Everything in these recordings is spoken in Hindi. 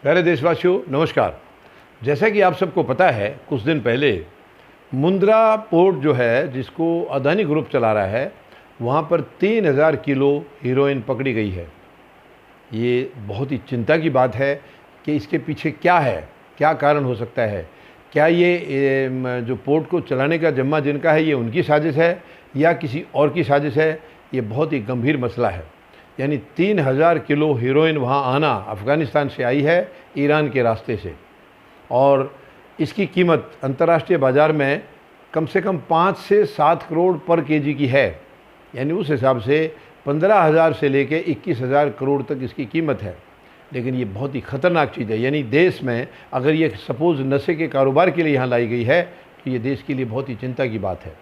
प्यारे देशवासियों नमस्कार। जैसा कि आप सबको पता है, कुछ दिन पहले मुंद्रा पोर्ट जो है जिसको अदानी ग्रुप चला रहा है, वहाँ पर 3000 किलो हीरोइन पकड़ी गई है। ये बहुत ही चिंता की बात है कि इसके पीछे क्या है, क्या कारण हो सकता है। क्या ये जो पोर्ट को चलाने का जिम्मा जिनका है ये उनकी साजिश है या किसी और की साजिश है। ये बहुत ही गंभीर मसला है। यानी 3000 किलो हीरोइन वहाँ आना अफ़गानिस्तान से आई है, ईरान के रास्ते से, और इसकी कीमत अंतर्राष्ट्रीय बाज़ार में कम से कम 5 से 7 करोड़ पर केजी की है। यानी उस हिसाब से 15,000 से लेके 21,000 करोड़ तक इसकी कीमत है। लेकिन ये बहुत ही ख़तरनाक चीज़ है। यानी देश में अगर ये सपोज़ नशे के कारोबार के लिए यहाँ लाई गई है तो ये देश के लिए बहुत ही चिंता की बात है।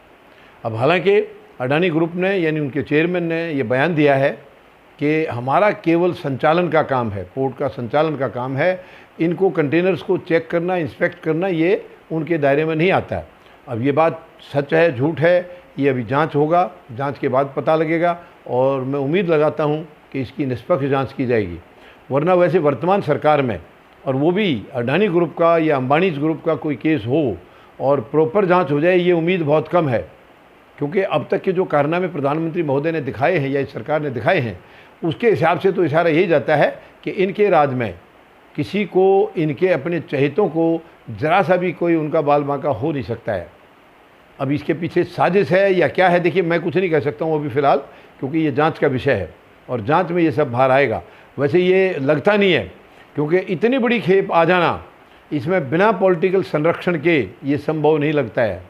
अब हालांकि अडानी ग्रुप ने यानी उनके चेयरमैन ने ये बयान दिया है कि हमारा केवल संचालन का काम है, पोर्ट का संचालन का काम है। इनको कंटेनर्स को चेक करना, इंस्पेक्ट करना ये उनके दायरे में नहीं आता है। अब ये बात सच है झूठ है ये अभी जांच होगा, जांच के बाद पता लगेगा, और मैं उम्मीद लगाता हूँ कि इसकी निष्पक्ष जांच की जाएगी। वरना वैसे वर्तमान सरकार में, और वो भी अडानी ग्रुप का या अंबानीज ग्रुप का कोई केस हो और प्रॉपर जांच हो जाए, ये उम्मीद बहुत कम है। क्योंकि अब तक के जो कारनामे प्रधानमंत्री महोदय ने दिखाए हैं या इस सरकार ने दिखाए हैं, उसके हिसाब से तो इशारा यही जाता है कि इनके राज में किसी को, इनके अपने चहेतों को ज़रा सा भी कोई उनका बाल बांका हो नहीं सकता है। अब इसके पीछे साजिश है या क्या है, देखिए मैं कुछ नहीं कह सकता हूँ अभी फ़िलहाल, क्योंकि ये जांच का विषय है और जांच में ये सब बाहर आएगा। वैसे ये लगता नहीं है, क्योंकि इतनी बड़ी खेप आ जाना इसमें बिना पॉलिटिकल संरक्षण के ये संभव नहीं लगता है,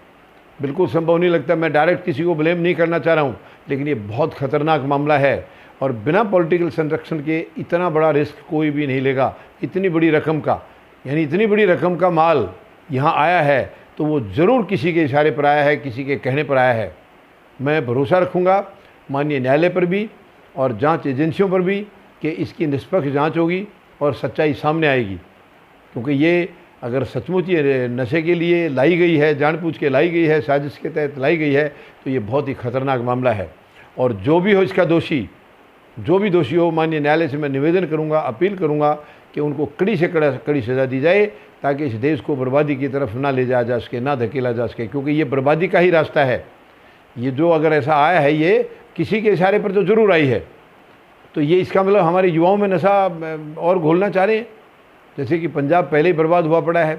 बिल्कुल संभव नहीं लगता। मैं डायरेक्ट किसी को ब्लेम नहीं करना चाह रहा हूँ, लेकिन ये बहुत ख़तरनाक मामला है और बिना पॉलिटिकल संरक्षण के इतना बड़ा रिस्क कोई भी नहीं लेगा। इतनी बड़ी रकम का, यानी इतनी बड़ी रकम का माल यहाँ आया है तो वो ज़रूर किसी के इशारे पर आया है, किसी के कहने पर आया है। मैं भरोसा रखूँगा माननीय न्यायालय पर भी और जांच एजेंसियों पर भी कि इसकी निष्पक्ष जांच होगी और सच्चाई सामने आएगी। क्योंकि ये अगर सचमुच ये नशे के लिए लाई गई है, जानबूझ के लाई गई है, साजिश के तहत लाई गई है, तो ये बहुत ही ख़तरनाक मामला है। और जो भी हो इसका दोषी, जो भी दोषी हो, माननीय न्यायालय से मैं निवेदन करूंगा, अपील करूंगा कि उनको कड़ी से कड़ी सज़ा दी जाए, ताकि इस देश को बर्बादी की तरफ ना ले जाया जा सके, ना धकेला जा सके। क्योंकि ये बर्बादी का ही रास्ता है। ये जो अगर ऐसा आया है ये किसी के इशारे पर तो ज़रूर आई है। तो ये इसका मतलब हमारे युवाओं में नशा और घोलना चाह रहे हैं, जैसे कि पंजाब पहले ही बर्बाद हुआ पड़ा है।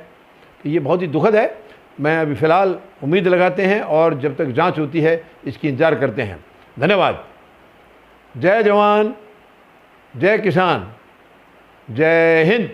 तो ये बहुत ही दुखद है। मैं अभी फ़िलहाल उम्मीद लगाते हैं और जब तक जाँच होती है इसकी इंतज़ार करते हैं। धन्यवाद। जय जवान, जय किसान, जय हिंद।